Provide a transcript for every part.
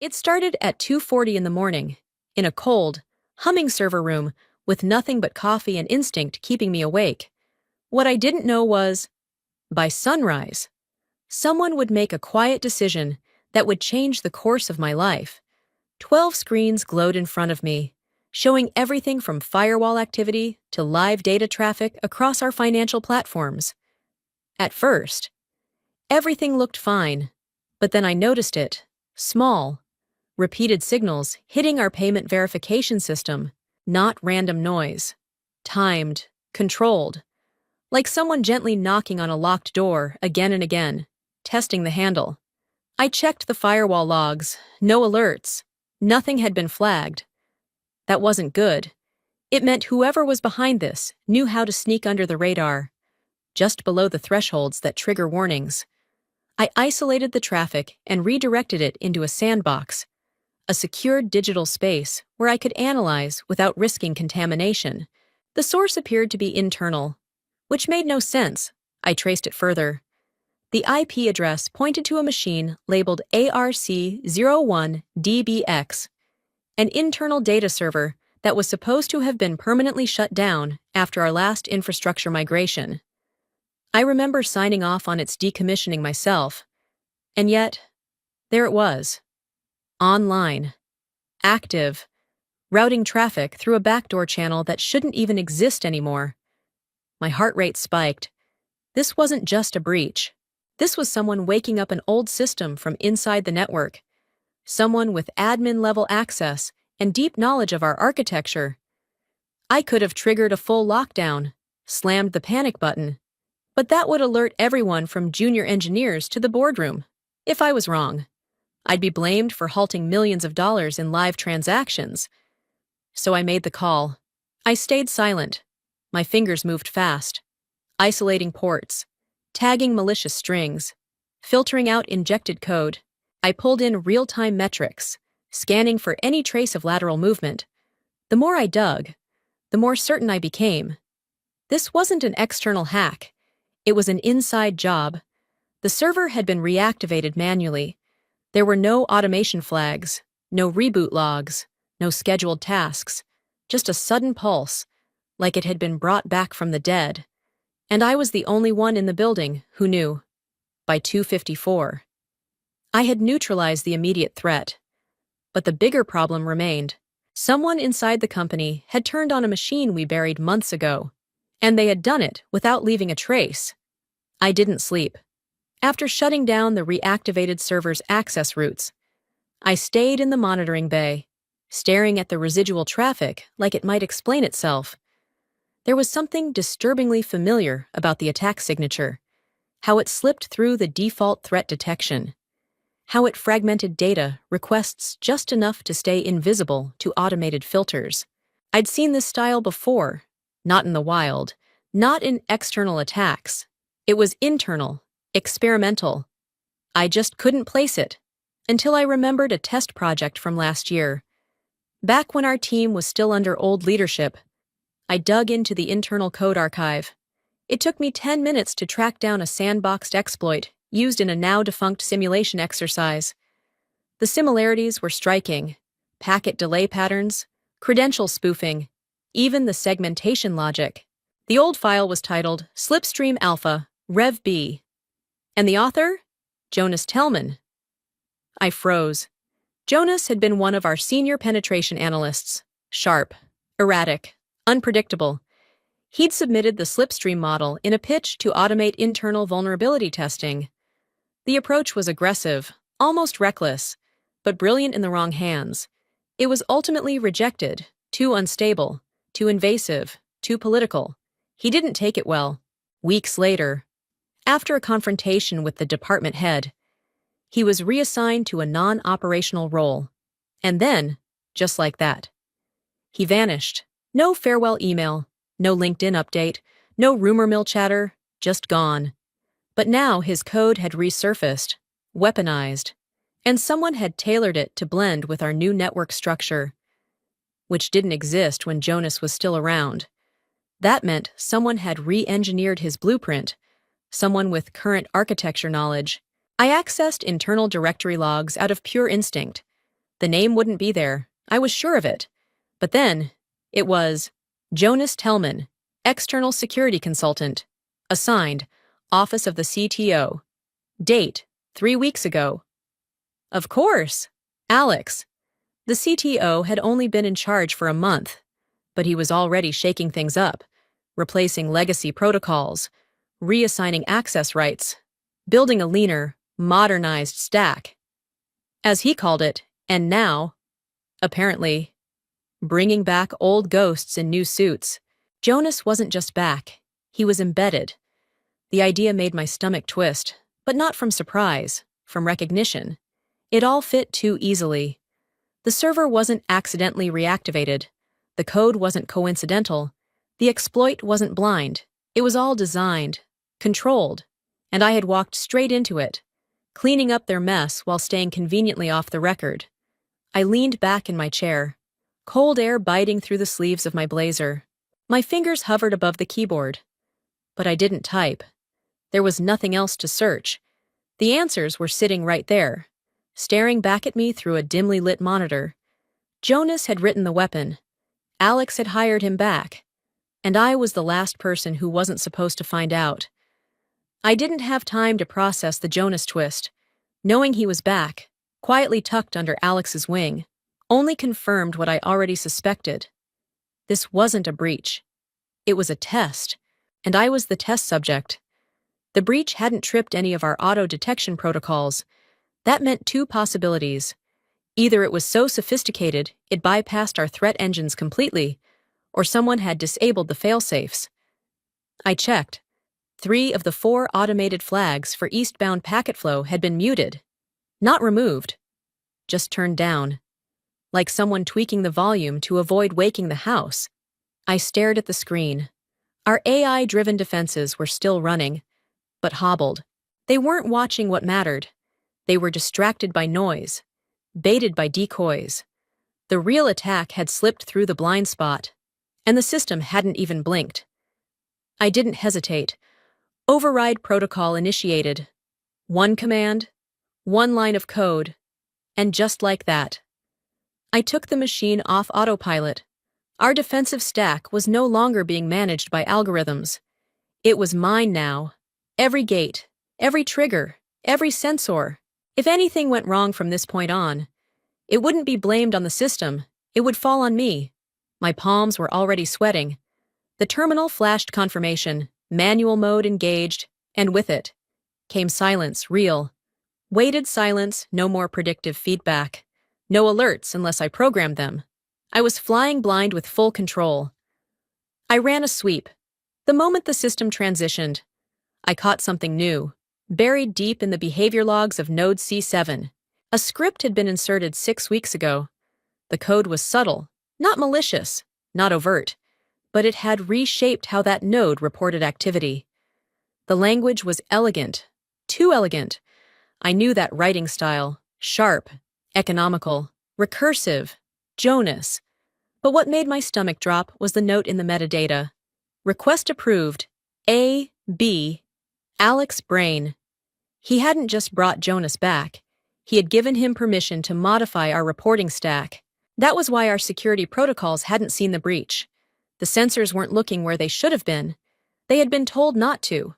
It started at 2:40 in the morning, in a cold, humming server room with nothing but coffee and instinct keeping me awake. What I didn't know was, by sunrise, someone would make a quiet decision that would change the course of my life. 12 screens glowed in front of me, showing everything from firewall activity to live data traffic across our financial platforms. At first, everything looked fine, but then I noticed it, small, repeated signals hitting our payment verification system, not random noise. Timed, controlled, like someone gently knocking on a locked door again and again, testing the handle. I checked the firewall logs, no alerts, nothing had been flagged. That wasn't good. It meant whoever was behind this knew how to sneak under the radar, just below the thresholds that trigger warnings. I isolated the traffic and redirected it into a sandbox, a secured digital space where I could analyze without risking contamination. The source appeared to be internal, which made no sense. I traced it further. The IP address pointed to a machine labeled ARC01DBX, an internal data server that was supposed to have been permanently shut down after our last infrastructure migration. I remember signing off on its decommissioning myself, and yet, there it was. Online, active, routing traffic through a backdoor channel that shouldn't even exist anymore. My heart rate spiked. This wasn't just a breach. This was someone waking up an old system from inside the network. Someone with admin-level access and deep knowledge of our architecture. I could have triggered a full lockdown, slammed the panic button, but that would alert everyone from junior engineers to the boardroom. If I was wrong, I'd be blamed for halting millions of dollars in live transactions. So I made the call. I stayed silent. My fingers moved fast, isolating ports, tagging malicious strings, filtering out injected code. I pulled in real-time metrics, scanning for any trace of lateral movement. The more I dug, the more certain I became. This wasn't an external hack. It was an inside job. The server had been reactivated manually. There were no automation flags, no reboot logs, no scheduled tasks, just a sudden pulse, like it had been brought back from the dead. And I was the only one in the building who knew. By 2:54. I had neutralized the immediate threat. But the bigger problem remained. Someone inside the company had turned on a machine we buried months ago, and they had done it without leaving a trace. I didn't sleep. After shutting down the reactivated server's access routes, I stayed in the monitoring bay, staring at the residual traffic like it might explain itself. There was something disturbingly familiar about the attack signature, how it slipped through the default threat detection, how it fragmented data requests just enough to stay invisible to automated filters. I'd seen this style before, not in the wild, not in external attacks. It was internal, experimental. I just couldn't place it, until I remembered a test project from last year. Back when our team was still under old leadership, I dug into the internal code archive. It took me 10 minutes to track down a sandboxed exploit used in a now-defunct simulation exercise. The similarities were striking. Packet delay patterns, credential spoofing, even the segmentation logic. The old file was titled Slipstream Alpha, Rev B. And the author? Jonas Tellman. I froze. Jonas had been one of our senior penetration analysts. Sharp, erratic, unpredictable. He'd submitted the Slipstream model in a pitch to automate internal vulnerability testing. The approach was aggressive, almost reckless, but brilliant in the wrong hands. It was ultimately rejected, too unstable, too invasive, too political. He didn't take it well. Weeks later, after a confrontation with the department head, he was reassigned to a non-operational role. And then, just like that, he vanished. No farewell email, no LinkedIn update, no rumor mill chatter, just gone. But now his code had resurfaced, weaponized, and someone had tailored it to blend with our new network structure, which didn't exist when Jonas was still around. That meant someone had re-engineered his blueprint, someone with current architecture knowledge. I accessed internal directory logs out of pure instinct. The name wouldn't be there. I was sure of it. But then, it was Jonas Tellman, External Security Consultant. Assigned, Office of the CTO. Date, 3 weeks ago. Of course! Alex. The CTO had only been in charge for a month, but he was already shaking things up, replacing legacy protocols, reassigning access rights, building a leaner, modernized stack. As he called it, and now, apparently, bringing back old ghosts in new suits. Jonas wasn't just back, he was embedded. The idea made my stomach twist, but not from surprise, from recognition. It all fit too easily. The server wasn't accidentally reactivated. The code wasn't coincidental. The exploit wasn't blind. It was all designed, controlled, and I had walked straight into it, cleaning up their mess while staying conveniently off the record. I leaned back in my chair, cold air biting through the sleeves of my blazer. My fingers hovered above the keyboard. But I didn't type. There was nothing else to search. The answers were sitting right there, staring back at me through a dimly lit monitor. Jonas had written the weapon. Alex had hired him back. And I was the last person who wasn't supposed to find out. I didn't have time to process the Jonas twist. Knowing he was back, quietly tucked under Alex's wing, only confirmed what I already suspected. This wasn't a breach. It was a test, and I was the test subject. The breach hadn't tripped any of our auto-detection protocols. That meant two possibilities. Either it was so sophisticated it bypassed our threat engines completely, or someone had disabled the failsafes. I checked. 3 of the 4 automated flags for eastbound packet flow had been muted. Not removed. Just turned down. Like someone tweaking the volume to avoid waking the house. I stared at the screen. Our AI-driven defenses were still running, but hobbled. They weren't watching what mattered. They were distracted by noise, baited by decoys. The real attack had slipped through the blind spot, and the system hadn't even blinked. I didn't hesitate. Override protocol initiated. 1 command, 1 line of code, and just like that, I took the machine off autopilot. Our defensive stack was no longer being managed by algorithms. It was mine now. Every gate, every trigger, every sensor. If anything went wrong from this point on, it wouldn't be blamed on the system, it would fall on me. My palms were already sweating. The terminal flashed confirmation, manual mode engaged, and with it came silence, real. Weighted silence, no more predictive feedback. No alerts unless I programmed them. I was flying blind with full control. I ran a sweep. The moment the system transitioned, I caught something new, buried deep in the behavior logs of Node C7. A script had been inserted 6 weeks ago. The code was subtle, not malicious, not overt, but it had reshaped how that node reported activity. The language was elegant, too elegant. I knew that writing style, sharp, economical, recursive, Jonas. But what made my stomach drop was the note in the metadata. Request approved, A, B, Alex Brain. He hadn't just brought Jonas back. He had given him permission to modify our reporting stack. That was why our security protocols hadn't seen the breach. The sensors weren't looking where they should have been. They had been told not to.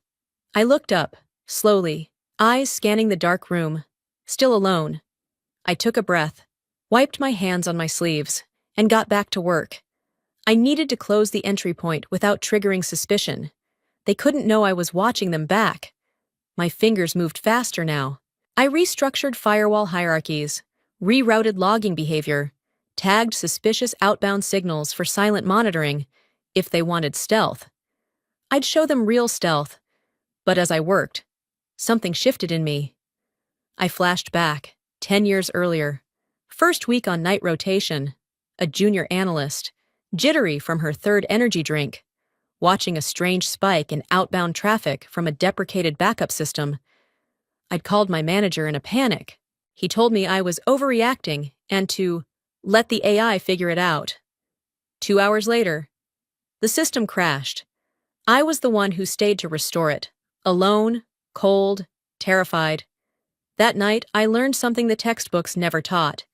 I looked up, slowly, eyes scanning the dark room. Still alone. I took a breath, wiped my hands on my sleeves, and got back to work. I needed to close the entry point without triggering suspicion. They couldn't know I was watching them back. My fingers moved faster now. I restructured firewall hierarchies, rerouted logging behavior, tagged suspicious outbound signals for silent monitoring if they wanted stealth. I'd show them real stealth, but as I worked, something shifted in me. I flashed back, 10 years earlier. First week on night rotation, a junior analyst, jittery from her 3rd energy drink, watching a strange spike in outbound traffic from a deprecated backup system. I'd called my manager in a panic. He told me I was overreacting and to let the AI figure it out. 2 hours later, the system crashed. I was the one who stayed to restore it, alone, cold, terrified. That night, I learned something the textbooks never taught.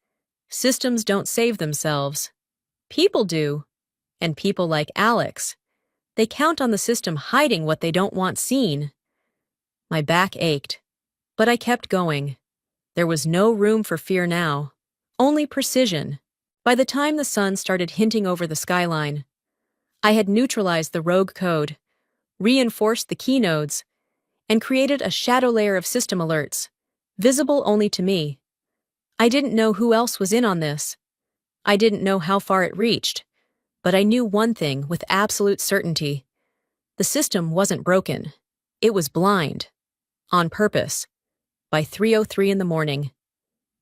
Systems don't save themselves. People do. And people like Alex. They count on the system hiding what they don't want seen. My back ached. But I kept going. There was no room for fear now. Only precision. By the time the sun started hinting over the skyline, I had neutralized the rogue code, reinforced the key nodes, and created a shadow layer of system alerts, visible only to me. I didn't know who else was in on this. I didn't know how far it reached, but I knew one thing with absolute certainty. The system wasn't broken. It was blind. On purpose. By 3:03 in the morning,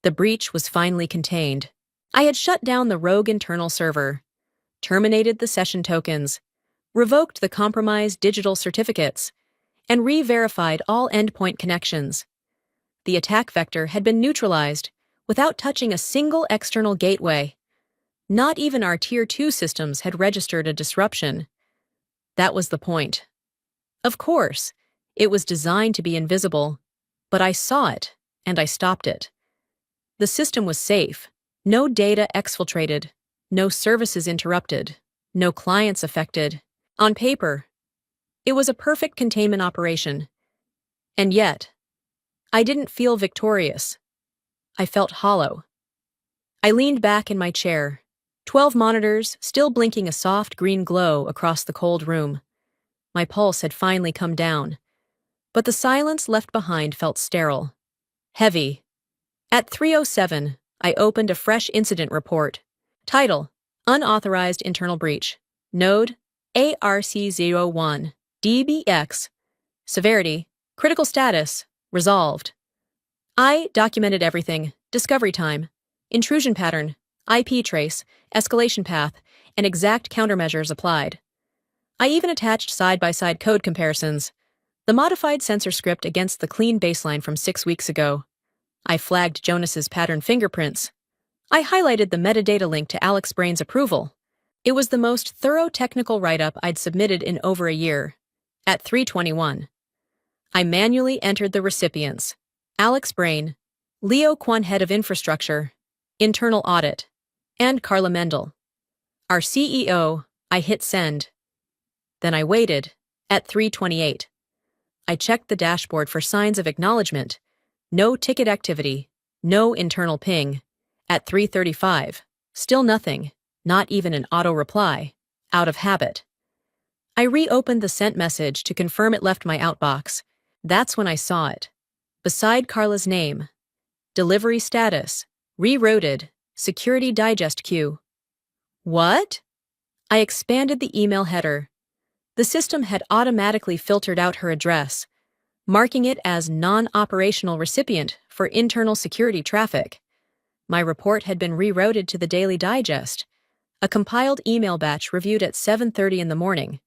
the breach was finally contained. I had shut down the rogue internal server, terminated the session tokens, revoked the compromised digital certificates, and re-verified all endpoint connections. The attack vector had been neutralized without touching a single external gateway. Not even our Tier 2 systems had registered a disruption. That was the point. Of course, it was designed to be invisible, but I saw it, and I stopped it. The system was safe. No data exfiltrated, no services interrupted, no clients affected. On paper, it was a perfect containment operation. And yet, I didn't feel victorious. I felt hollow. I leaned back in my chair, 12 monitors still blinking a soft green glow across the cold room. My pulse had finally come down, but the silence left behind felt sterile, heavy. At 3:07, I opened a fresh incident report. Title: Unauthorized Internal Breach. Node: ARC01. DBX. Severity: Critical Status: Resolved. I documented everything: discovery time, intrusion pattern, IP trace, escalation path, and exact countermeasures applied. I even attached side-by-side code comparisons, the modified sensor script against the clean baseline from 6 weeks ago. I flagged Jonas's pattern fingerprints. I highlighted the metadata link to Alex Brain's approval. It was the most thorough technical write-up I'd submitted in over a year. At 3:21, I manually entered the recipients: Alex Brain, Leo Kwan, Head of Infrastructure, Internal Audit, and Carla Mendel, our CEO. I hit send. Then I waited. At 3:28, I checked the dashboard for signs of acknowledgement. No ticket activity, no internal ping. At 3:35, still nothing, not even an auto-reply, out of habit. I reopened the sent message to confirm it left my outbox. That's when I saw it. Beside Carla's name: Delivery Status, Rerouted, Security Digest Queue. What? I expanded the email header. The system had automatically filtered out her address, marking it as non-operational recipient for internal security traffic. My report had been rerouted to the Daily Digest, a compiled email batch reviewed at 7:30 in the morning,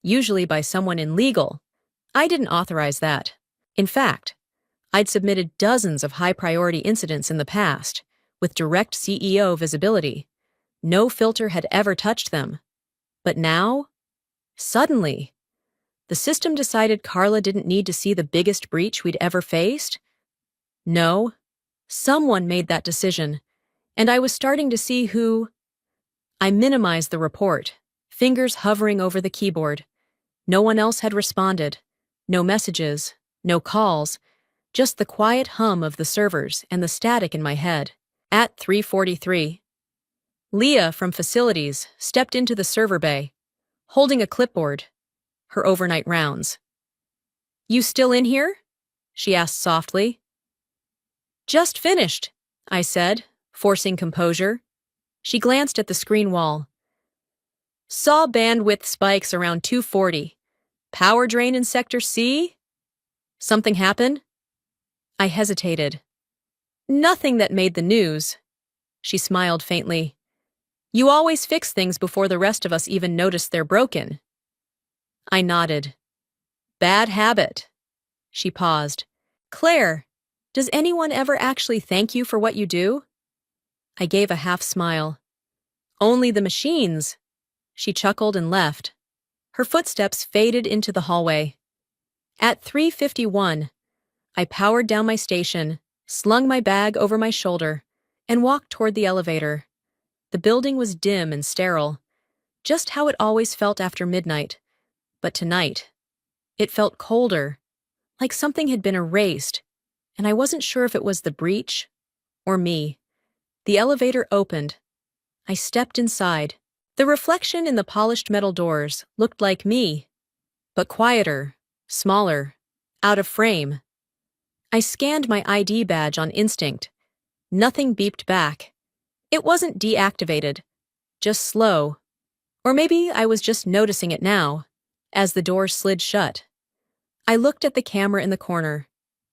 usually by someone in legal. I didn't authorize that. In fact, I'd submitted dozens of high-priority incidents in the past, with direct CEO visibility. No filter had ever touched them. But now, suddenly, the system decided Carla didn't need to see the biggest breach we'd ever faced? No, someone made that decision, and I was starting to see who. I minimized the report, fingers hovering over the keyboard. No one else had responded. No messages, no calls, just the quiet hum of the servers and the static in my head. At 3:43, Leah from Facilities stepped into the server bay, holding a clipboard. Her overnight rounds. "You still in here?" she asked softly. "Just finished," I said, forcing composure. She glanced at the screen wall. "Saw bandwidth spikes around 240. Power drain in Sector C? Something happen?" I hesitated. "Nothing that made the news." She smiled faintly. "You always fix things before the rest of us even notice they're broken." I nodded. "Bad habit." She paused. "Claire, does anyone ever actually thank you for what you do?" I gave a half smile. "Only the machines." She chuckled and left. Her footsteps faded into the hallway. At 3:51, I powered down my station, slung my bag over my shoulder, and walked toward the elevator. The building was dim and sterile, just how it always felt after midnight. But tonight, it felt colder, like something had been erased, and I wasn't sure if it was the breach or me. The elevator opened. I stepped inside. The reflection in the polished metal doors looked like me, but quieter, smaller, out of frame. I scanned my ID badge on instinct. Nothing beeped back. It wasn't deactivated, just slow. Or maybe I was just noticing it now, as the door slid shut. I looked at the camera in the corner,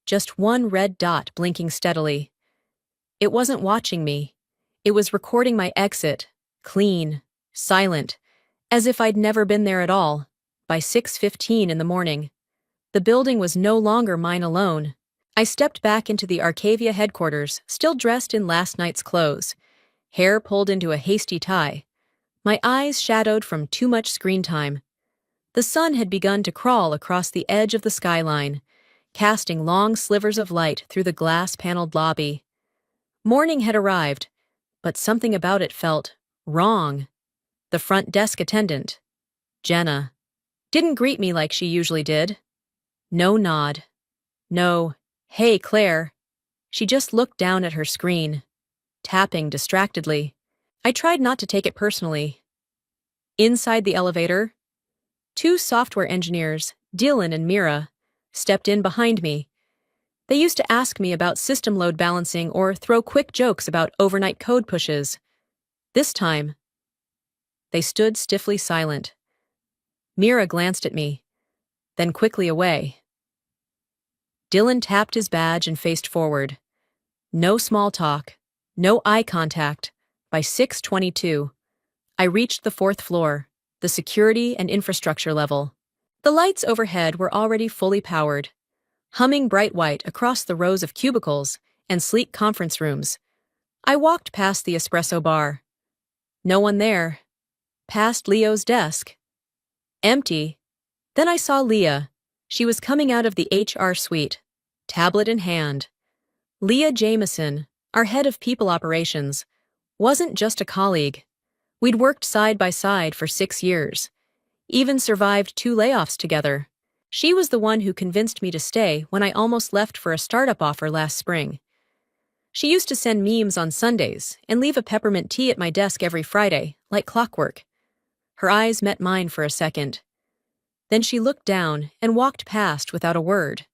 just one red dot blinking steadily. It wasn't watching me. It was recording my exit, clean, silent, as if I'd never been there at all. By 6:15 in the morning, the building was no longer mine alone. I stepped back into the Arcavia headquarters, still dressed in last night's clothes, hair pulled into a hasty tie, my eyes shadowed from too much screen time. The sun had begun to crawl across the edge of the skyline, casting long slivers of light through the glass-paneled lobby. Morning had arrived, but something about it felt wrong. The front desk attendant, Jenna, didn't greet me like she usually did. No nod. No, "Hey, Claire." She just looked down at her screen, tapping distractedly. I tried not to take it personally. Inside the elevator, two software engineers, Dylan and Mira, stepped in behind me. They used to ask me about system load balancing or throw quick jokes about overnight code pushes. This time, they stood stiffly silent. Mira glanced at me, then quickly away. Dylan tapped his badge and faced forward. No small talk, no eye contact. By 6:22, I reached the 4th floor, the security and infrastructure level. The lights overhead were already fully powered, humming bright white across the rows of cubicles and sleek conference rooms. I walked past the espresso bar. No one there. Past Leo's desk. Empty. Then I saw Leah. She was coming out of the HR suite, tablet in hand. Leah Jameson, our head of people operations, wasn't just a colleague. We'd worked side by side for 6 years, even survived 2 layoffs together. She was the one who convinced me to stay when I almost left for a startup offer last spring. She used to send memes on Sundays and leave a peppermint tea at my desk every Friday, like clockwork. Her eyes met mine for a second. Then she looked down and walked past without a word.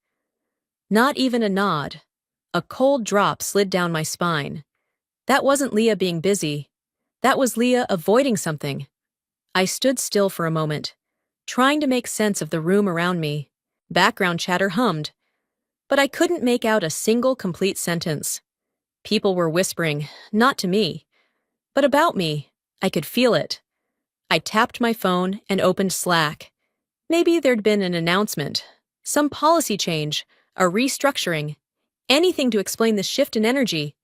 Not even a nod. A cold drop slid down my spine. That wasn't Leah being busy. That was Leah avoiding something. I stood still for a moment, trying to make sense of the room around me. Background chatter hummed, but I couldn't make out a single complete sentence. People were whispering, not to me, but about me. I could feel it. I tapped my phone and opened Slack. Maybe there'd been an announcement, some policy change, a restructuring, anything to explain the shift in energy.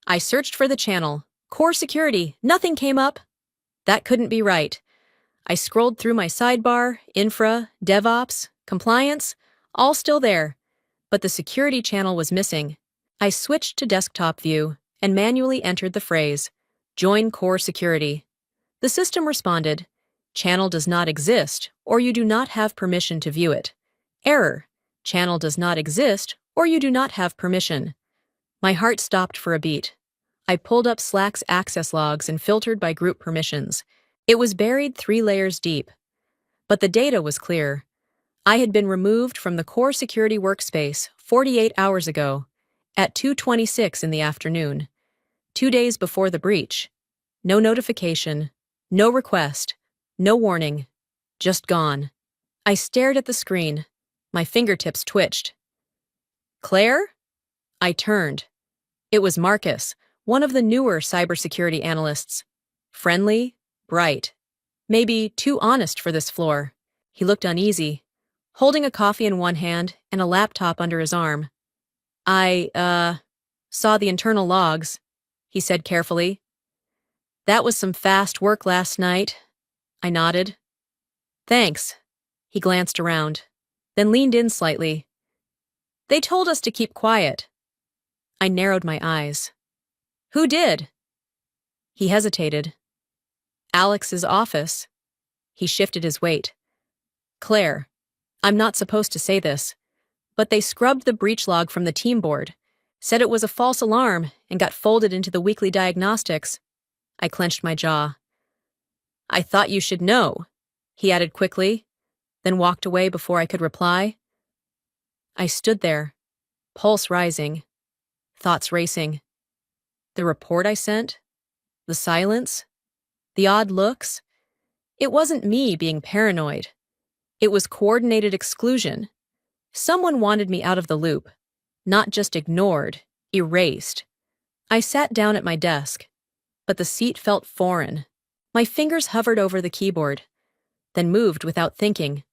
I searched for the channel, core security, nothing came up. That couldn't be right. I scrolled through my sidebar, infra, DevOps, compliance, all still there, but the security channel was missing. I switched to desktop view and manually entered the phrase, "Join core security." The system responded, "Channel does not exist, or you do not have permission to view it." Error, "Channel does not exist, or you do not have permission." My heart stopped for a beat. I pulled up Slack's access logs and filtered by group permissions. It was buried 3 layers deep. But the data was clear. I had been removed from the core security workspace 48 hours ago, at 2:26 in the afternoon, 2 days before the breach. No notification, no request, no warning, just gone. I stared at the screen. My fingertips twitched. "Claire?" I turned. It was Marcus, one of the newer cybersecurity analysts. Friendly, bright, maybe too honest for this floor. He looked uneasy, holding a coffee in one hand and a laptop under his arm. I saw the internal logs," he said carefully. "That was some fast work last night." I nodded. "Thanks." He glanced around, then leaned in slightly. "They told us to keep quiet." I narrowed my eyes. Who did? He hesitated. Alex's office. He shifted his weight. Claire, I'm not supposed to say this, but they scrubbed the breach log from the team board, said it was a false alarm, and got folded into the weekly diagnostics. I clenched my jaw. I thought you should know, he added quickly, then walked away before I could reply. I stood there, pulse rising, thoughts racing. The report I sent? The silence? The odd looks? It wasn't me being paranoid. It was coordinated exclusion. Someone wanted me out of the loop, not just ignored, erased. I sat down at my desk, but the seat felt foreign. My fingers hovered over the keyboard, then moved without thinking.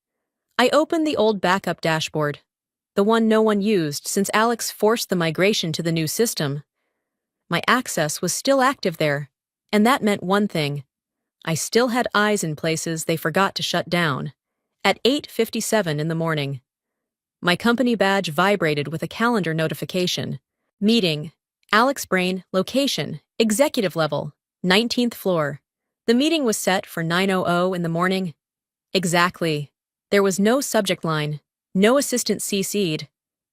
I opened the old backup dashboard, the one no one used since Alex forced the migration to the new system. My access was still active there, and that meant one thing. I still had eyes in places they forgot to shut down. At 8:57 in the morning. My company badge vibrated with a calendar notification. Meeting. Alex Brain, location, executive level, 19th floor. The meeting was set for 9:00 in the morning. Exactly. There was no subject line, no assistant CC'd,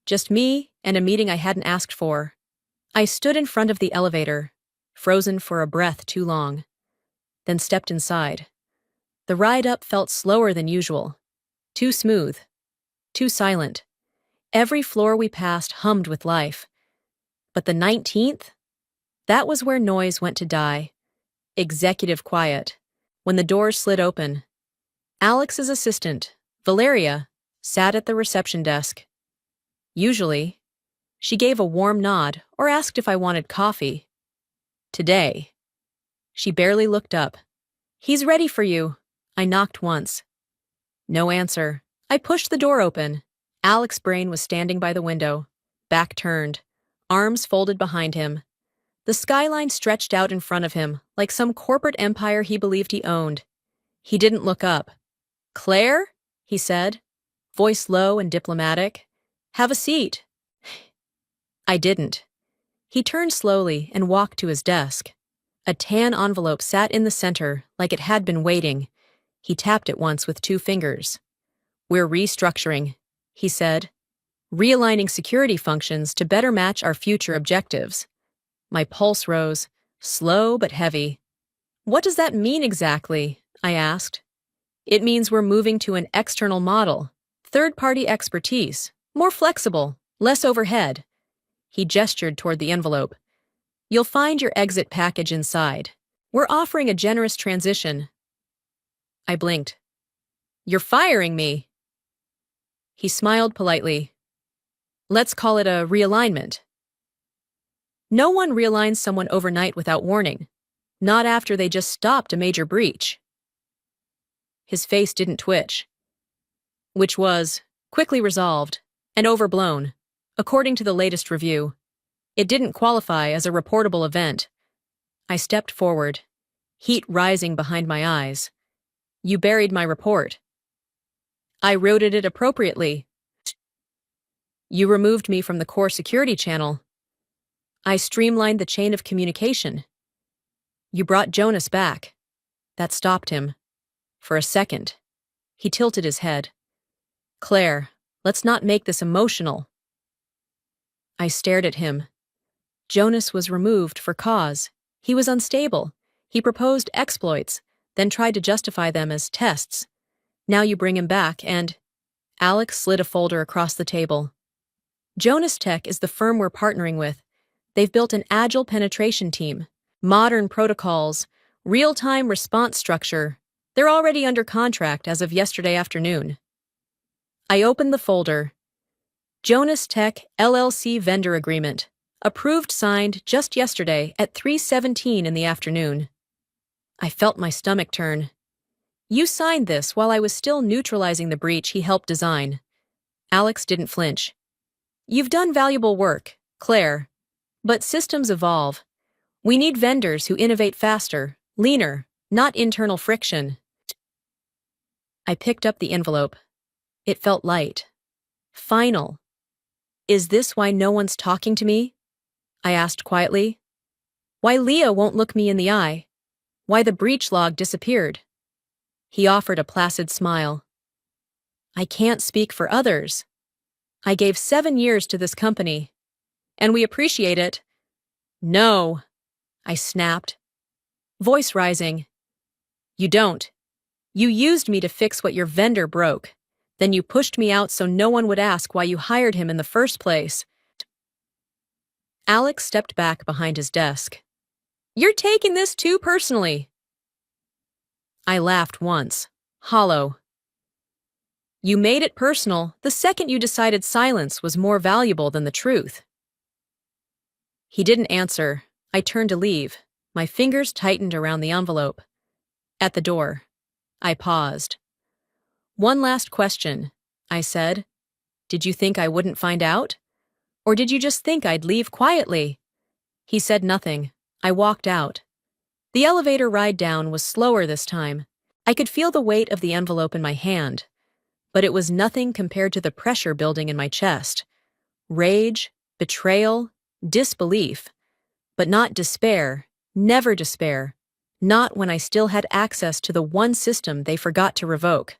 just me and a meeting I hadn't asked for. I stood in front of the elevator, frozen for a breath too long, then stepped inside. The ride up felt slower than usual, too smooth, too silent. Every floor we passed hummed with life. But the 19th? That was where noise went to die. Executive quiet. When the doors slid open, Alex's assistant, Valeria, sat at the reception desk. Usually, she gave a warm nod or asked if I wanted coffee. Today, she barely looked up. He's ready for you. I knocked once. No answer. I pushed the door open. Alex Brain was standing by the window, back turned, arms folded behind him. The skyline stretched out in front of him, like some corporate empire he believed he owned. He didn't look up. Claire? He said, voice low and diplomatic. Have a seat. I didn't. He turned slowly and walked to his desk. A tan envelope sat in the center, like it had been waiting. He tapped it once with 2 fingers. We're restructuring, he said, realigning security functions to better match our future objectives. My pulse rose, slow but heavy. What does that mean exactly? I asked. It means we're moving to an external model, third-party expertise, more flexible, less overhead. He gestured toward the envelope. You'll find your exit package inside. We're offering a generous transition. I blinked. You're firing me. He smiled politely. Let's call it a realignment. No one realigns someone overnight without warning, not after they just stopped a major breach. His face didn't twitch, which was quickly resolved and overblown, according to the latest review. It didn't qualify as a reportable event. I stepped forward, heat rising behind my eyes. You buried my report. I routed it appropriately. You removed me from the core security channel. I streamlined the chain of communication. You brought Jonas back. That stopped him. For a second. He tilted his head. Claire, let's not make this emotional. I stared at him. Jonas was removed for cause. He was unstable. He proposed exploits, then tried to justify them as tests. Now you bring him back and... Alex slid a folder across the table. Jonas Tech is the firm we're partnering with. They've built an agile penetration team, modern protocols, real-time response structure. They're already under contract as of yesterday afternoon. I opened the folder. Jonas Tech LLC vendor agreement. Approved signed just yesterday at 3:17 in the afternoon. I felt my stomach turn. You signed this while I was still neutralizing the breach he helped design. Alex didn't flinch. You've done valuable work, Claire. But systems evolve. We need vendors who innovate faster, leaner, not internal friction. I picked up the envelope. It felt light. Final. Is this why no one's talking to me? I asked quietly. Why Leah won't look me in the eye. Why the breach log disappeared. He offered a placid smile. I can't speak for others. I gave 7 years to this company. And we appreciate it. No, I snapped, voice rising. You don't. You used me to fix what your vendor broke. Then you pushed me out so no one would ask why you hired him in the first place. Alex stepped back behind his desk. You're taking this too personally. I laughed once, hollow. You made it personal the second you decided silence was more valuable than the truth. He didn't answer. I turned to leave. My fingers tightened around the envelope. At the door, I paused. One last question, I said. Did you think I wouldn't find out? Or did you just think I'd leave quietly? He said nothing. I walked out. The elevator ride down was slower this time. I could feel the weight of the envelope in my hand, but it was nothing compared to the pressure building in my chest. Rage, betrayal, disbelief, but not despair, never despair, not when I still had access to the one system they forgot to revoke.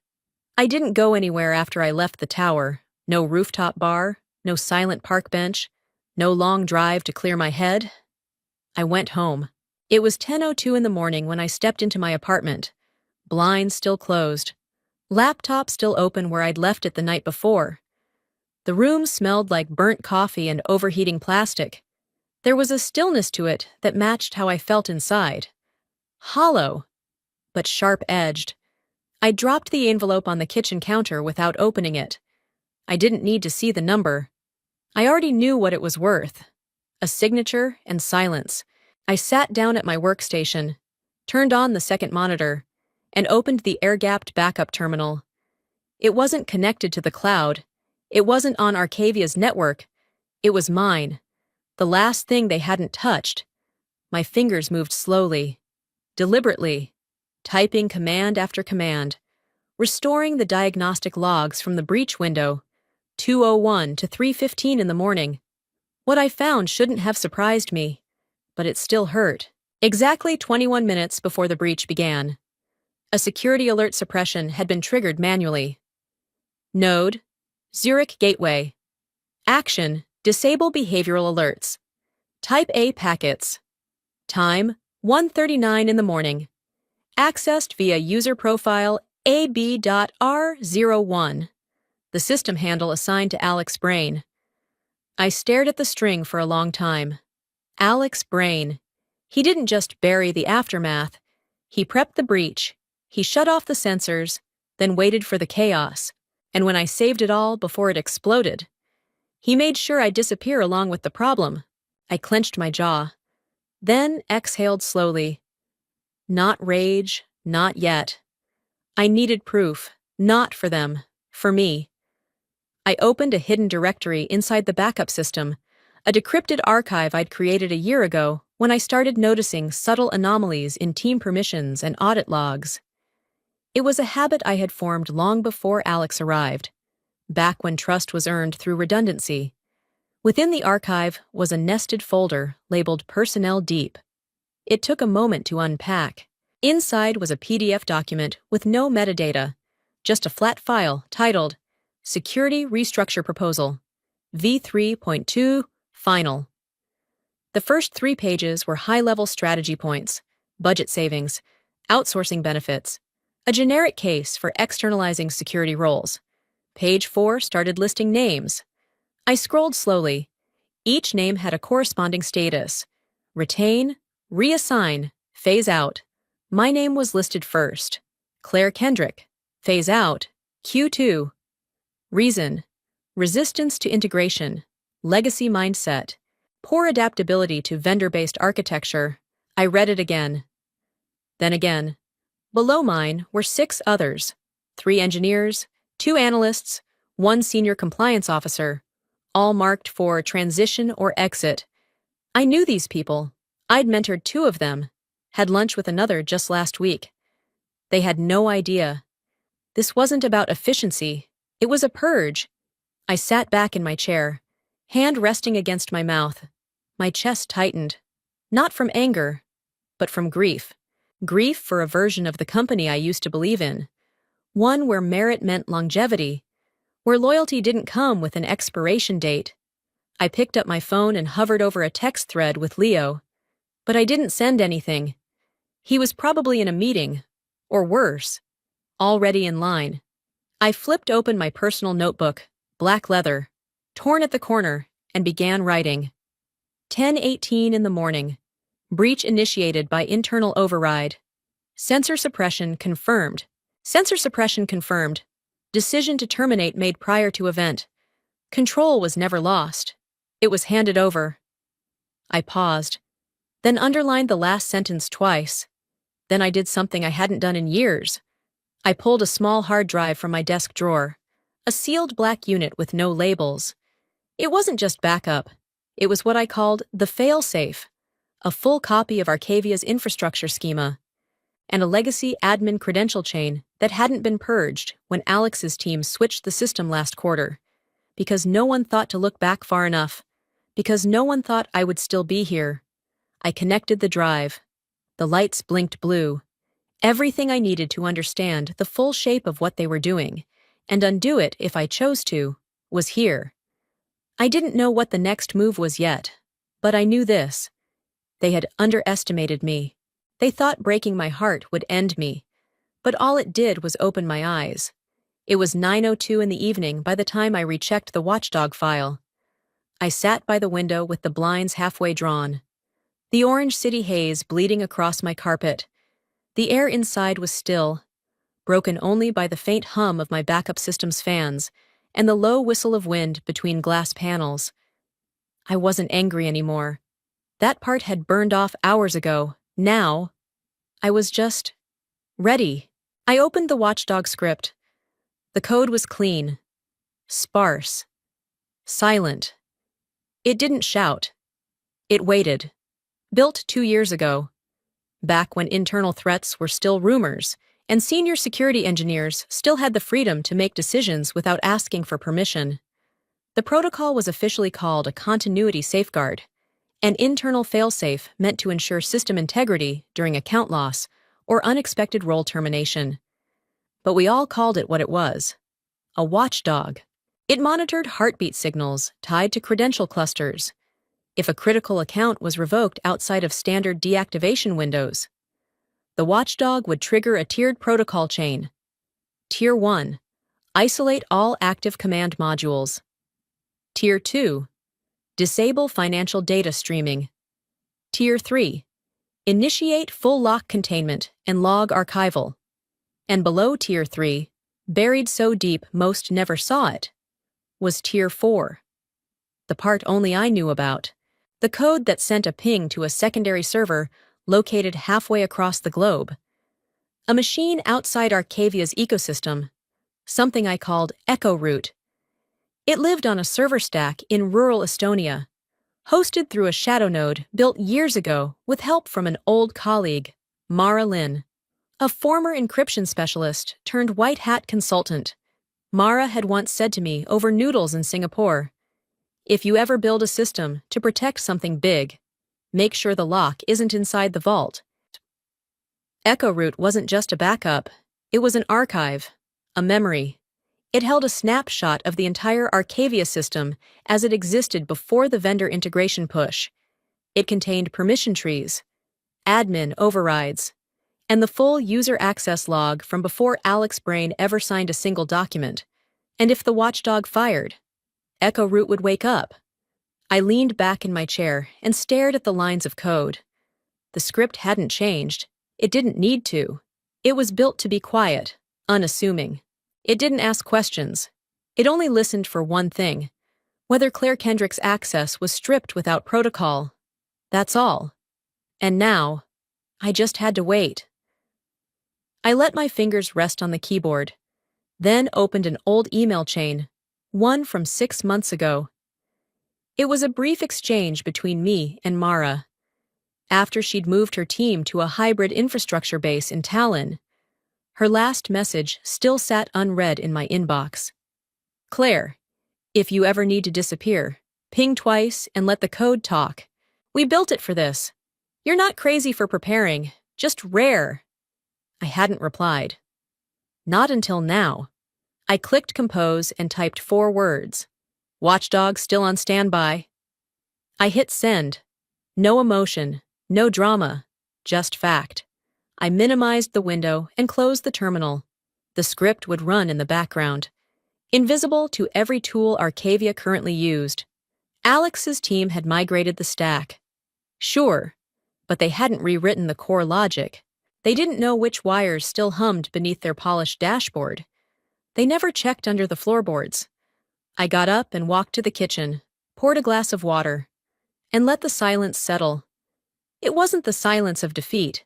I didn't go anywhere after I left the tower. No rooftop bar, no silent park bench, no long drive to clear my head. I went home. It was 10:02 in the morning when I stepped into my apartment. Blinds still closed. Laptop still open where I'd left it the night before. The room smelled like burnt coffee and overheating plastic. There was a stillness to it that matched how I felt inside. Hollow, but sharp-edged. I dropped the envelope on the kitchen counter without opening it. I didn't need to see the number. I already knew what it was worth. A signature and silence. I sat down at my workstation, turned on the second monitor, and opened the air-gapped backup terminal. It wasn't connected to the cloud. It wasn't on Arcavia's network. It was mine. The last thing they hadn't touched. My fingers moved slowly, deliberately, typing command after command, restoring the diagnostic logs from the breach window, 2:01 to 3:15 in the morning. What I found shouldn't have surprised me, but it still hurt. Exactly 21 minutes before the breach began. A security alert suppression had been triggered manually. Node, Zurich Gateway. Action, disable behavioral alerts. Type A packets. Time, 1:39 in the morning. Accessed via user profile AB.R01. The system handle assigned to Alex Brain. I stared at the string for a long time. Alex Brain. He didn't just bury the aftermath. He prepped the breach. He shut off the sensors, then waited for the chaos. And when I saved it all before it exploded, he made sure I'd disappear along with the problem. I clenched my jaw, then exhaled slowly. Not rage, not yet. I needed proof, not for them, for me. I opened a hidden directory inside the backup system, a decrypted archive I'd created a year ago when I started noticing subtle anomalies in team permissions and audit logs. It was a habit I had formed long before Alex arrived, back when trust was earned through redundancy. Within the archive was a nested folder labeled Personnel Deep. It took a moment to unpack. Inside was a PDF document with no metadata, just a flat file titled Security Restructure Proposal, V3.2, Final. The first 3 pages were high-level strategy points, budget savings, outsourcing benefits, a generic case for externalizing security roles. Page 4 started listing names. I scrolled slowly. Each name had a corresponding status. Retain, reassign, phase out. My name was listed first. Claire Kendrick. Phase out. Q2. Reason. Resistance to integration. Legacy mindset. Poor adaptability to vendor-based architecture. I read it again. Then again. Below mine were 6 others. 3 engineers, 2 analysts, 1 senior compliance officer, all marked for transition or exit. I knew these people. I'd mentored 2 of them, had lunch with another just last week. They had no idea. This wasn't about efficiency. It was a purge. I sat back in my chair, hand resting against my mouth. My chest tightened. Not from anger, but from grief. Grief for a version of the company I used to believe in. One where merit meant longevity, where loyalty didn't come with an expiration date. I picked up my phone and hovered over a text thread with Leo, but I didn't send anything. He was probably in a meeting, or worse, already in line. I flipped open my personal notebook, black leather, torn at the corner, and began writing. 10:18 in the morning. Breach initiated by internal override. Sensor suppression confirmed. Sensor suppression confirmed. Decision to terminate made prior to event. Control was never lost. It was handed over. I paused, then underlined the last sentence twice. Then I did something I hadn't done in years. I pulled a small hard drive from my desk drawer, a sealed black unit with no labels. It wasn't just backup. It was what I called the fail-safe, a full copy of Arcavia's infrastructure schema, and a legacy admin credential chain that hadn't been purged when Alex's team switched the system last quarter, because no one thought to look back far enough, because no one thought I would still be here. I connected the drive. The lights blinked blue. Everything I needed to understand the full shape of what they were doing, and undo it if I chose to, was here. I didn't know what the next move was yet, but I knew this. They had underestimated me. They thought breaking my heart would end me, but all it did was open my eyes. It was 9:02 in the evening by the time I rechecked the watchdog file. I sat by the window with the blinds halfway drawn. The orange city haze bleeding across my carpet. The air inside was still, broken only by the faint hum of my backup system's fans and the low whistle of wind between glass panels. I wasn't angry anymore. That part had burned off hours ago. Now, I was just ready. I opened the watchdog script. The code was clean, sparse, silent. It didn't shout. It waited. Built 2 years ago, back when internal threats were still rumors, and senior security engineers still had the freedom to make decisions without asking for permission. The protocol was officially called a continuity safeguard, an internal failsafe meant to ensure system integrity during account loss or unexpected role termination. But we all called it what it was: a watchdog. It monitored heartbeat signals tied to credential clusters. If a critical account was revoked outside of standard deactivation windows, the watchdog would trigger a tiered protocol chain. Tier 1. Isolate all active command modules. Tier 2. Disable financial data streaming. Tier 3. Initiate full lock containment and log archival. And below Tier 3, buried so deep most never saw it, was Tier 4. The part only I knew about. The code that sent a ping to a secondary server located halfway across the globe. A machine outside Arcavia's ecosystem, something I called Echo Root. It lived on a server stack in rural Estonia, hosted through a shadow node built years ago with help from an old colleague, Mara Lin, a former encryption specialist turned white hat consultant. Mara had once said to me over noodles in Singapore, "If you ever build a system to protect something big, make sure the lock isn't inside the vault." Echo Root wasn't just a backup, it was an archive, a memory. It held a snapshot of the entire Arcavia system as it existed before the vendor integration push. It contained permission trees, admin overrides, and the full user access log from before Alex Brain ever signed a single document. And if the watchdog fired, Echo Root would wake up. I leaned back in my chair and stared at the lines of code. The script hadn't changed. It didn't need to. It was built to be quiet, unassuming. It didn't ask questions. It only listened for one thing: whether Claire Kendrick's access was stripped without protocol. That's all. And now, I just had to wait. I let my fingers rest on the keyboard, then opened an old email chain, one from 6 months ago. It was a brief exchange between me and Mara. After she'd moved her team to a hybrid infrastructure base in Tallinn, her last message still sat unread in my inbox. "Claire, if you ever need to disappear, ping twice and let the code talk. We built it for this." You're not crazy for preparing, just rare. I hadn't replied. Not until now. I clicked compose and typed 4 words. Watchdog still on standby. I hit send. No emotion, no drama, just fact. I minimized the window and closed the terminal. The script would run in the background, invisible to every tool Arcavia currently used. Alex's team had migrated the stack. Sure, but they hadn't rewritten the core logic. They didn't know which wires still hummed beneath their polished dashboard. They never checked under the floorboards. I got up and walked to the kitchen, poured a glass of water, and let the silence settle. It wasn't the silence of defeat.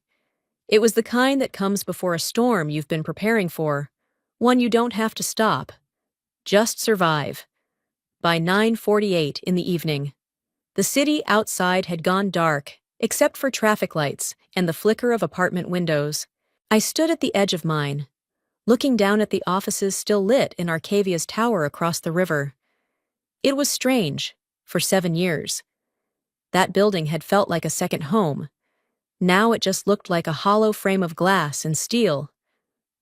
It was the kind that comes before a storm you've been preparing for, one you don't have to stop. Just survive. By 9:48 in the evening, the city outside had gone dark, except for traffic lights and the flicker of apartment windows. I stood at the edge of mine, looking down at the offices still lit in Arcavia's tower across the river. It was strange. For 7 years, that building had felt like a second home. Now it just looked like a hollow frame of glass and steel.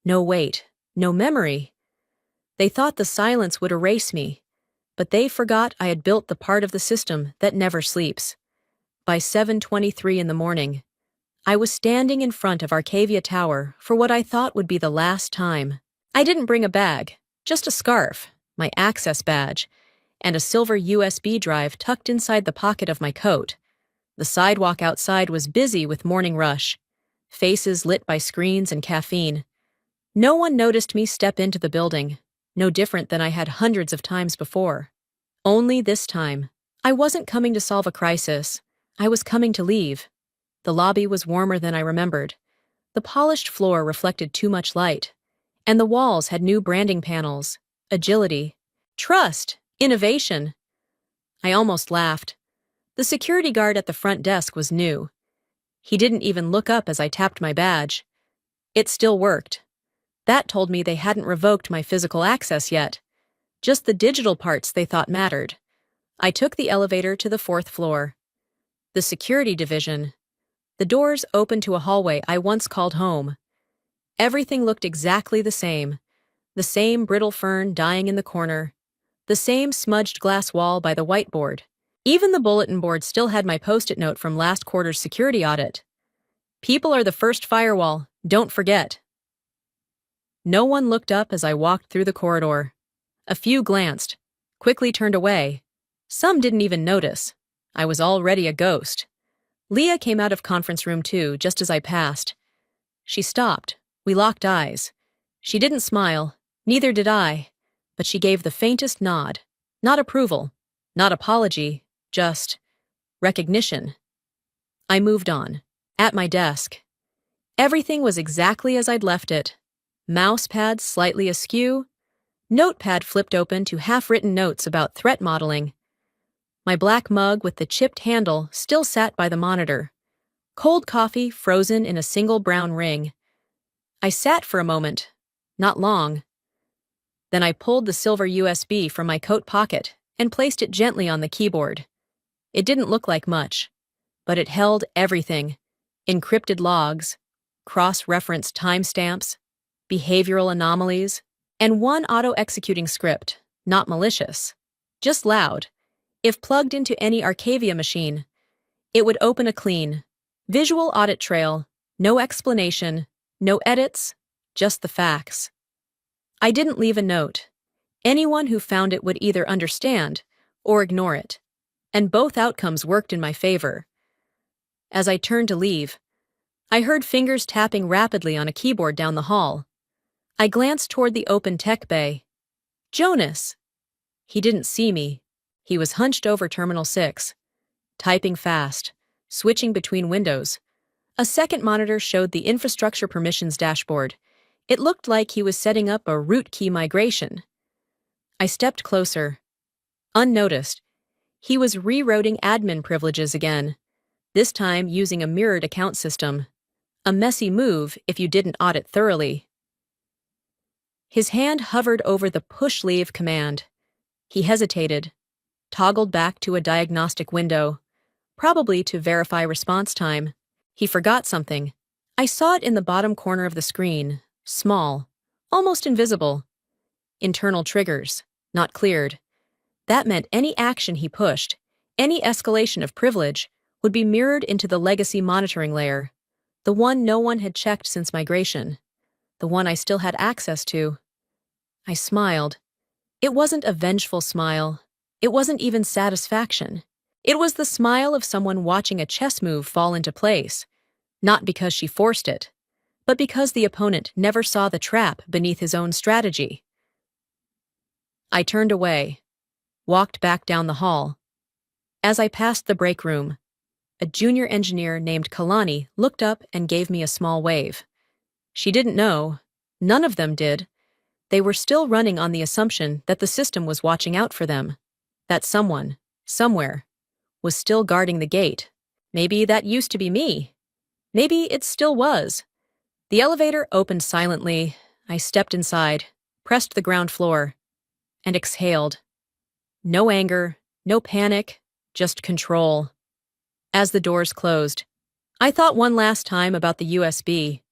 No weight, no memory. They thought the silence would erase me, but they forgot I had built the part of the system that never sleeps. By 7:23 in the morning, I was standing in front of Arcavia Tower for what I thought would be the last time. I didn't bring a bag, just a scarf, my access badge, and a silver USB drive tucked inside the pocket of my coat. The sidewalk outside was busy with morning rush, faces lit by screens and caffeine. No one noticed me step into the building, no different than I had hundreds of times before. Only this time, I wasn't coming to solve a crisis. I was coming to leave. The lobby was warmer than I remembered. The polished floor reflected too much light, and the walls had new branding panels, agility, trust, innovation. I almost laughed. The security guard at the front desk was new. He didn't even look up as I tapped my badge. It still worked. That told me they hadn't revoked my physical access yet, just the digital parts they thought mattered. I took the elevator to the 4th floor. The security division. The doors opened to a hallway I once called home. Everything looked exactly the same brittle fern dying in the corner, the same smudged glass wall by the whiteboard. Even the bulletin board still had my post-it note from last quarter's security audit. People are the first firewall, don't forget. No one looked up as I walked through the corridor. A few glanced, quickly turned away. Some didn't even notice. I was already a ghost. Leah came out of conference room 2 just as I passed. She stopped. We locked eyes. She didn't smile, neither did I, but she gave the faintest nod. Not approval, not apology, just recognition. I moved on. At my desk. Everything was exactly as I'd left it. Mouse pad slightly askew, notepad flipped open to half-written notes about threat modeling. My black mug with the chipped handle still sat by the monitor. Cold coffee frozen in a single brown ring. I sat for a moment. Not long. Then I pulled the silver USB from my coat pocket and placed it gently on the keyboard. It didn't look like much, but it held everything. Encrypted logs, cross-referenced timestamps, behavioral anomalies, and one auto-executing script, not malicious, just loud. If plugged into any Arcavia machine, it would open a clean, visual audit trail, no explanation, no edits, just the facts. I didn't leave a note. Anyone who found it would either understand or ignore it, and both outcomes worked in my favor. As I turned to leave, I heard fingers tapping rapidly on a keyboard down the hall. I glanced toward the open tech bay. Jonas! He didn't see me. He was hunched over Terminal 6, typing fast, switching between windows. A second monitor showed the infrastructure permissions dashboard. It looked like he was setting up a root key migration. I stepped closer. Unnoticed, he was rerouting admin privileges again, this time using a mirrored account system. A messy move if you didn't audit thoroughly. His hand hovered over the push leave command. He hesitated, toggled back to a diagnostic window, probably to verify response time. He forgot something. I saw it in the bottom corner of the screen, small, almost invisible. Internal triggers, not cleared. That meant any action he pushed, any escalation of privilege, would be mirrored into the legacy monitoring layer, the one no one had checked since migration, the one I still had access to. I smiled. It wasn't a vengeful smile. It wasn't even satisfaction. It was the smile of someone watching a chess move fall into place, not because she forced it, but because the opponent never saw the trap beneath his own strategy. I turned away, walked back down the hall. As I passed the break room, a junior engineer named Kalani looked up and gave me a small wave. She didn't know. None of them did. They were still running on the assumption that the system was watching out for them, that someone, somewhere, was still guarding the gate. Maybe that used to be me. Maybe it still was. The elevator opened silently. I stepped inside, pressed the ground floor, and exhaled. No anger, no panic, just control. As the doors closed, I thought one last time about the USB.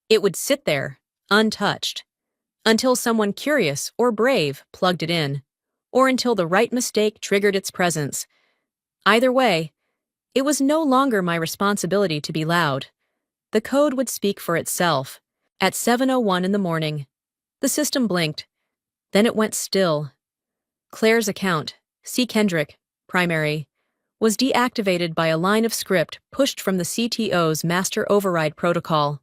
It would sit there, untouched, until someone curious or brave plugged it in, or until the right mistake triggered its presence. Either way, it was no longer my responsibility to be loud. The code would speak for itself. At 7:01 in the morning, the system blinked. Then it went still. Claire's account, C. Kendrick, primary, was deactivated by a line of script pushed from the CTO's master override protocol.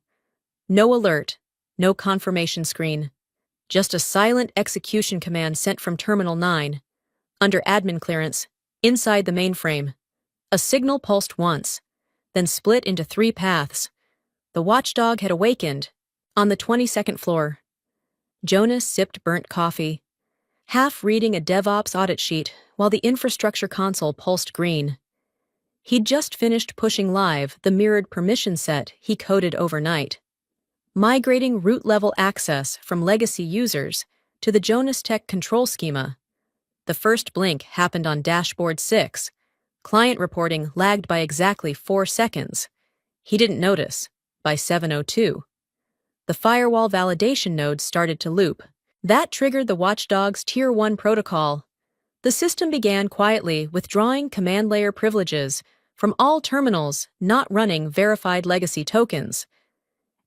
No alert, no confirmation screen. Just a silent execution command sent from Terminal 9, under admin clearance, inside the mainframe. A signal pulsed once, then split into 3 paths. The watchdog had awakened, on the 22nd floor. Jonas sipped burnt coffee, half reading a DevOps audit sheet while the infrastructure console pulsed green. He'd just finished pushing live the mirrored permission set he coded overnight, migrating root-level access from legacy users to the Jonas Tech control schema. The first blink happened on dashboard 6. Client reporting lagged by exactly 4 seconds. He didn't notice. By 7:02, the firewall validation node started to loop. That triggered the watchdog's Tier 1 protocol. The system began quietly withdrawing command layer privileges from all terminals not running verified legacy tokens.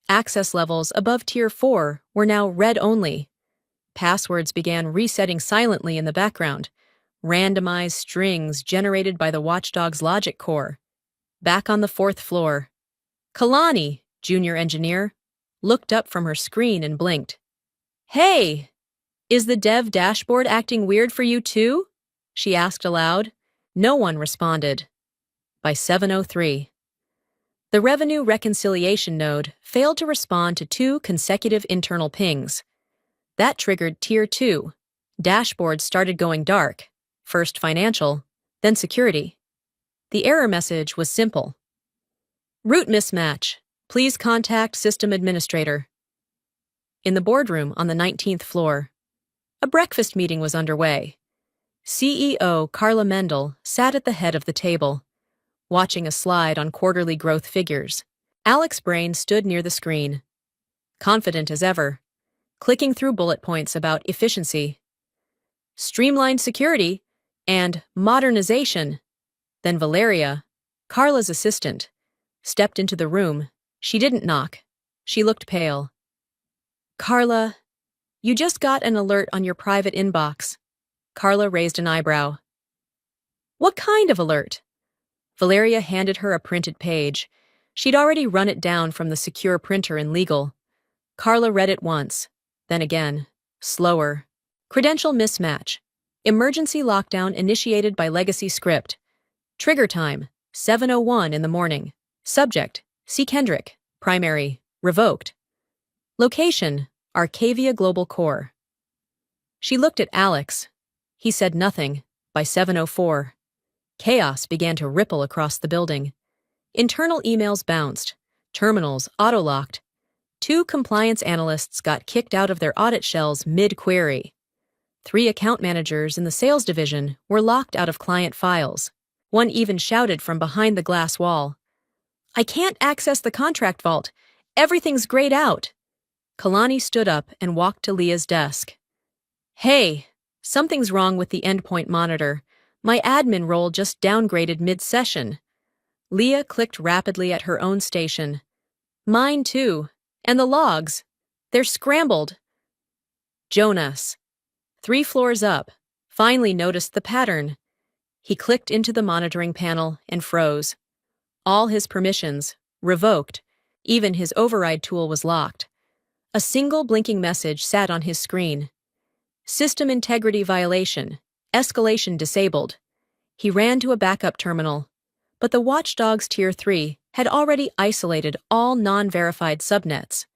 Access levels above Tier 4 were now read-only. Passwords began resetting silently in the background, randomized strings generated by the watchdog's logic core. Back on the 4th floor, Kalani, junior engineer, looked up from her screen and blinked. "Hey! Is the dev dashboard acting weird for you too?" she asked aloud. No one responded. By 7:03, the revenue reconciliation node failed to respond to 2 consecutive internal pings. That triggered Tier 2. Dashboard started going dark, first financial, then security. The error message was simple. Root mismatch. Please contact system administrator. In the boardroom on the 19th floor, a breakfast meeting was underway. CEO Carla Mendel sat at the head of the table, watching a slide on quarterly growth figures. Alex Brain stood near the screen, confident as ever, clicking through bullet points about efficiency, streamlined security, and modernization. Then Valeria, Carla's assistant, stepped into the room. She didn't knock. She looked pale. "Carla, you just got an alert on your private inbox." Carla raised an eyebrow. "What kind of alert?" Valeria handed her a printed page. She'd already run it down from the secure printer in legal. Carla read it once, then again, slower. Credential mismatch. Emergency lockdown initiated by legacy script. Trigger time, 7:01 in the morning. Subject, C. Kendrick, primary, revoked. Location, Arcavia Global Core. She looked at Alex. He said nothing. By 7:04, chaos began to ripple across the building. Internal emails bounced, terminals auto-locked. 2 compliance analysts got kicked out of their audit shells mid-query. 3 account managers in the sales division were locked out of client files. One even shouted from behind the glass wall, I can't access the contract vault. Everything's grayed out. Kalani stood up and walked to Leah's desk. Hey, something's wrong with the endpoint monitor. My admin role just downgraded mid-session. Leah clicked rapidly at her own station. Mine too. And the logs. They're scrambled. Jonas, 3 floors up, finally noticed the pattern. He clicked into the monitoring panel and froze. All his permissions, revoked. Even his override tool was locked. A single blinking message sat on his screen. System integrity violation. Escalation disabled. He ran to a backup terminal. But the Watchdog's Tier 3 had already isolated all non-verified subnets.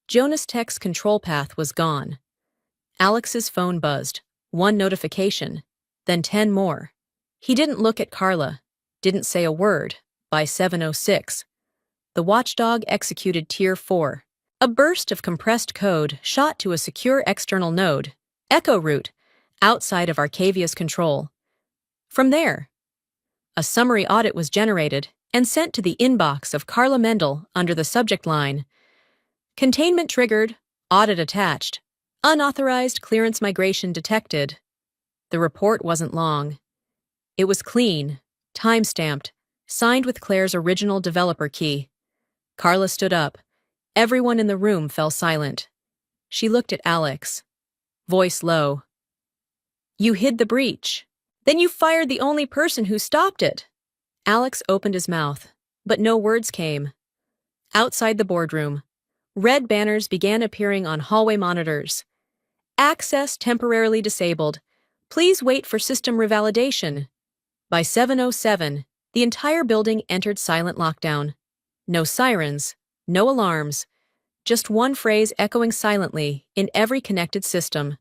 Jonas Tech's control path was gone. Alex's phone buzzed. 1 notification, then 10 more. He didn't look at Carla, didn't say a word. By 7:06, the Watchdog executed Tier 4. A burst of compressed code shot to a secure external node, Echo Root, outside of Arcavia's control. From there, a summary audit was generated and sent to the inbox of Carla Mendel under the subject line, Containment triggered, audit attached, unauthorized clearance migration detected. The report wasn't long. It was clean, time-stamped, signed with Claire's original developer key. Carla stood up. Everyone in the room fell silent. She looked at Alex. Voice low. You hid the breach. Then you fired the only person who stopped it. Alex opened his mouth, but no words came. Outside the boardroom, red banners began appearing on hallway monitors. Access temporarily disabled. Please wait for system revalidation. By 7:07, the entire building entered silent lockdown. No sirens, no alarms, just one phrase echoing silently in every connected system.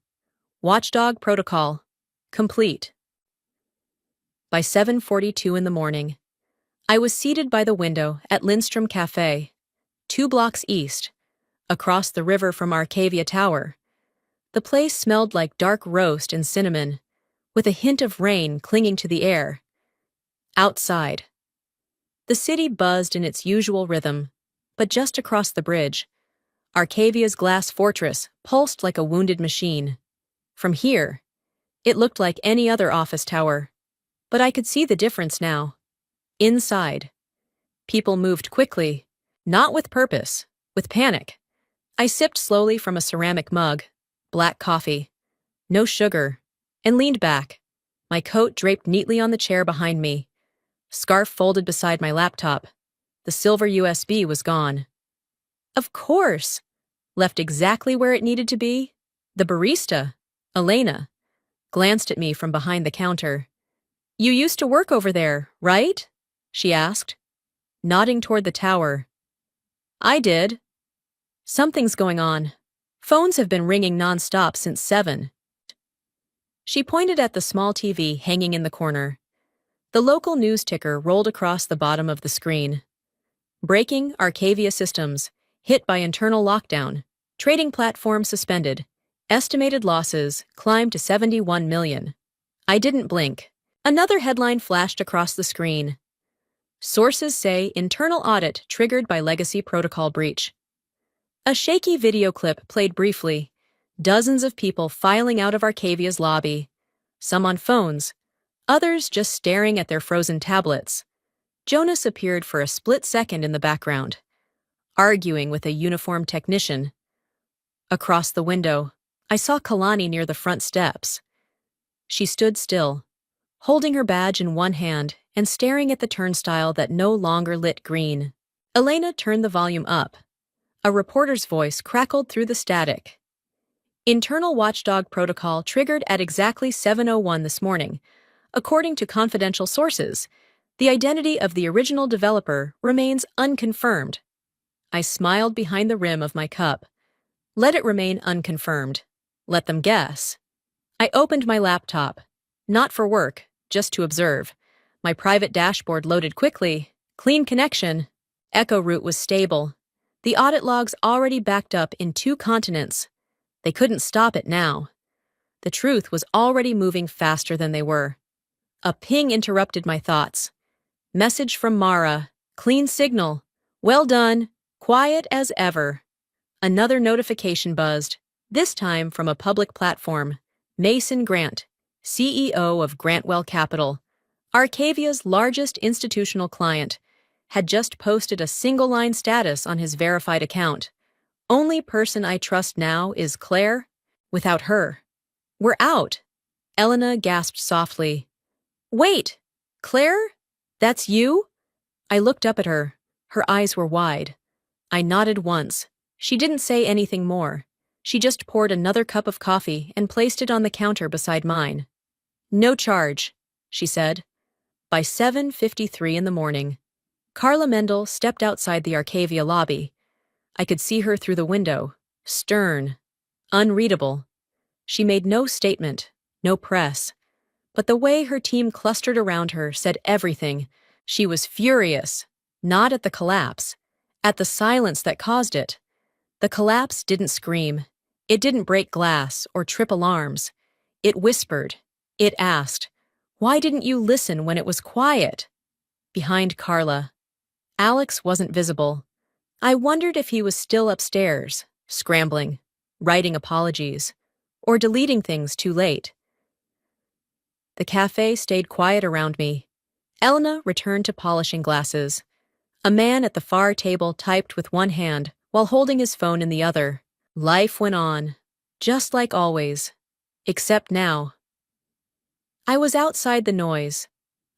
Watchdog protocol. Complete. By 7:42 in the morning, I was seated by the window at Lindstrom Cafe, 2 blocks east, across the river from Arcavia Tower. The place smelled like dark roast and cinnamon, with a hint of rain clinging to the air. Outside, the city buzzed in its usual rhythm, but just across the bridge, Arcavia's glass fortress pulsed like a wounded machine. From here, it looked like any other office tower, but I could see the difference now. Inside, people moved quickly, not with purpose, with panic. I sipped slowly from a ceramic mug, black coffee, no sugar, and leaned back, my coat draped neatly on the chair behind me, scarf folded beside my laptop. The silver USB was gone. Of course! Left exactly where it needed to be. The barista, Elena, glanced at me from behind the counter. You used to work over there, right? She asked, nodding toward the tower. I did. Something's going on. Phones have been ringing nonstop since 7. She pointed at the small TV hanging in the corner. The local news ticker rolled across the bottom of the screen. Breaking Arcavia systems, hit by internal lockdown, trading platform suspended, estimated losses climbed to 71 million. I didn't blink. Another headline flashed across the screen. Sources say internal audit triggered by legacy protocol breach. A shaky video clip played briefly, dozens of people filing out of Arcavia's lobby, some on phones, others just staring at their frozen tablets. Jonas appeared for a split second in the background, arguing with a uniformed technician. Across the window, I saw Kalani near the front steps. She stood still, holding her badge in one hand and staring at the turnstile that no longer lit green. Elena turned the volume up. A reporter's voice crackled through the static. Internal watchdog protocol triggered at exactly 7:01 this morning. According to confidential sources, the identity of the original developer remains unconfirmed. I smiled behind the rim of my cup. Let it remain unconfirmed. Let them guess. I opened my laptop. Not for work, just to observe. My private dashboard loaded quickly. Clean connection. Echo Root was stable. The audit logs already backed up in 2 continents. They couldn't stop it now. The truth was already moving faster than they were. A ping interrupted my thoughts. Message from Mara. Clean signal. Well done. Quiet as ever. Another notification buzzed, this time from a public platform. Mason Grant, CEO of Grantwell Capital, Arcavia's largest institutional client, had just posted a single-line status on his verified account. Only person I trust now is Claire. Without her, we're out. Elena gasped softly. Wait, Claire? That's you? I looked up at her. Her eyes were wide. I nodded once. She didn't say anything more. She just poured another cup of coffee and placed it on the counter beside mine. No charge, she said. By 7:53 in the morning, Carla Mendel stepped outside the Arcavia lobby. I could see her through the window, stern, unreadable. She made no statement, no press. But the way her team clustered around her said everything. She was furious, not at the collapse, at the silence that caused it. The collapse didn't scream. It didn't break glass or trip alarms. It whispered. It asked, "Why didn't you listen when it was quiet?" Behind Carla, Alex wasn't visible. I wondered if he was still upstairs, scrambling, writing apologies, or deleting things too late. The cafe stayed quiet around me. Elena returned to polishing glasses. A man at the far table typed with one hand while holding his phone in the other. Life went on, just like always, except now. I was outside the noise.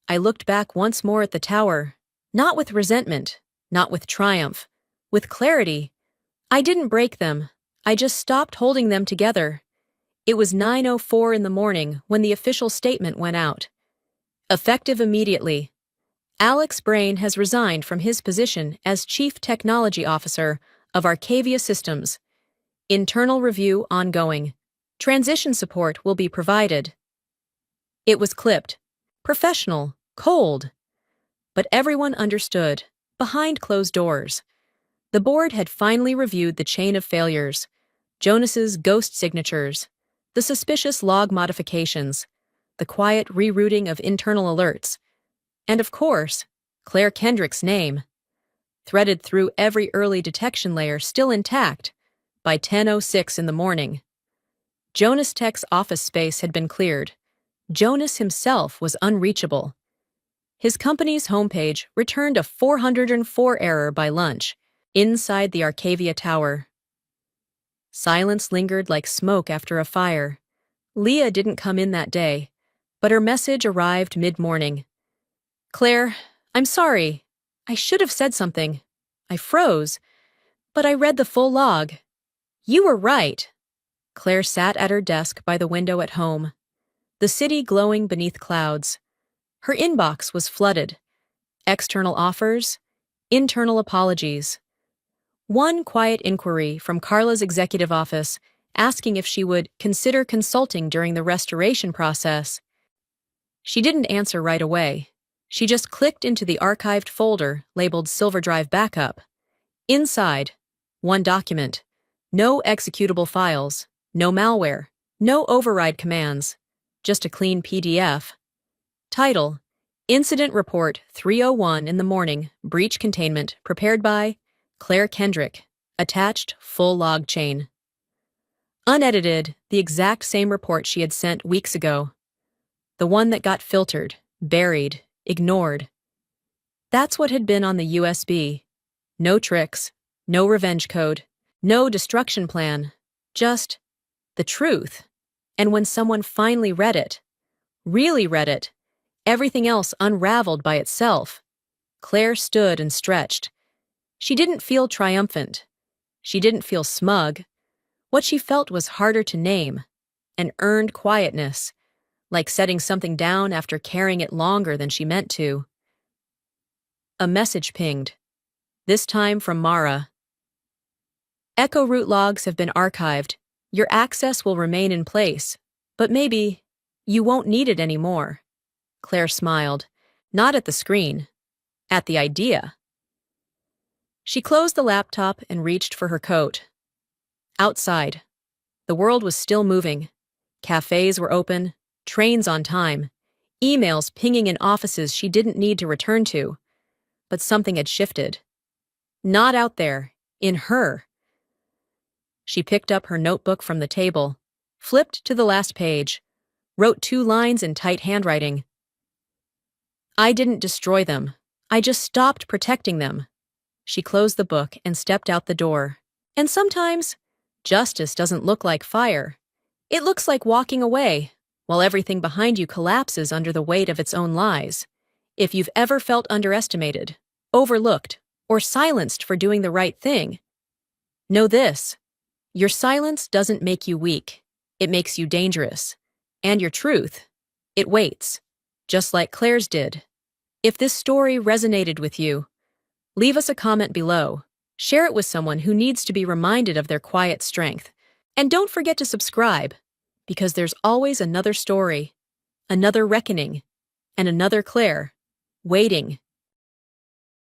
I looked back once more at the tower, not with resentment, not with triumph, with clarity. I didn't break them. I just stopped holding them together. It was 9:04 in the morning when the official statement went out. Effective immediately. Alex Brain has resigned from his position as Chief Technology Officer of Arcavia Systems. Internal review ongoing. Transition support will be provided. It was clipped. Professional. Cold. But everyone understood. Behind closed doors. The board had finally reviewed the chain of failures. Jonas's ghost signatures. The suspicious log modifications. The quiet rerouting of internal alerts. And of course, Claire Kendrick's name. Threaded through every early detection layer still intact by 10:06 in the morning. Jonas Tech's office space had been cleared. Jonas himself was unreachable. His company's homepage returned a 404 error by lunch, inside the Arcavia Tower. Silence lingered like smoke after a fire. Leah didn't come in that day, but her message arrived mid-morning. "Claire, I'm sorry. I should have said something. I froze, but I read the full log. You were right." Claire sat at her desk by the window at home, the city glowing beneath clouds. Her inbox was flooded. External offers, internal apologies. One quiet inquiry from Carla's executive office asking if she would consider consulting during the restoration process. She didn't answer right away. She just clicked into the archived folder labeled Silver Drive Backup. Inside, one document. No executable files, no malware, no override commands, just a clean PDF. Title: Incident Report 3:01 in the morning, breach containment, prepared by Claire Kendrick. Attached full log chain. Unedited, the exact same report she had sent weeks ago. The one that got filtered, buried, ignored. That's what had been on the USB. No tricks, no revenge code, no destruction plan, just the truth. And when someone finally read it, really read it, everything else unraveled by itself. Claire stood and stretched. She didn't feel triumphant. She didn't feel smug. What she felt was harder to name, an earned quietness, like setting something down after carrying it longer than she meant to. A message pinged, this time from Mara. Echo root logs have been archived. Your access will remain in place, but maybe you won't need it anymore. Claire smiled, not at the screen, at the idea. She closed the laptop and reached for her coat. Outside, the world was still moving. Cafes were open, trains on time, emails pinging in offices she didn't need to return to. but something had shifted. Not out there, in her. She picked up her notebook from the table, flipped to the last page, wrote 2 lines in tight handwriting. I didn't destroy them. I just stopped protecting them. She closed the book and stepped out the door. And sometimes, justice doesn't look like fire. It looks like walking away, while everything behind you collapses under the weight of its own lies. If you've ever felt underestimated, overlooked, or silenced for doing the right thing, know this: your silence doesn't make you weak. It makes you dangerous. And your truth, it waits, just like Claire's did. If this story resonated with you, leave us a comment below. Share it with someone who needs to be reminded of their quiet strength. And don't forget to subscribe, because there's always another story, another reckoning, and another Claire waiting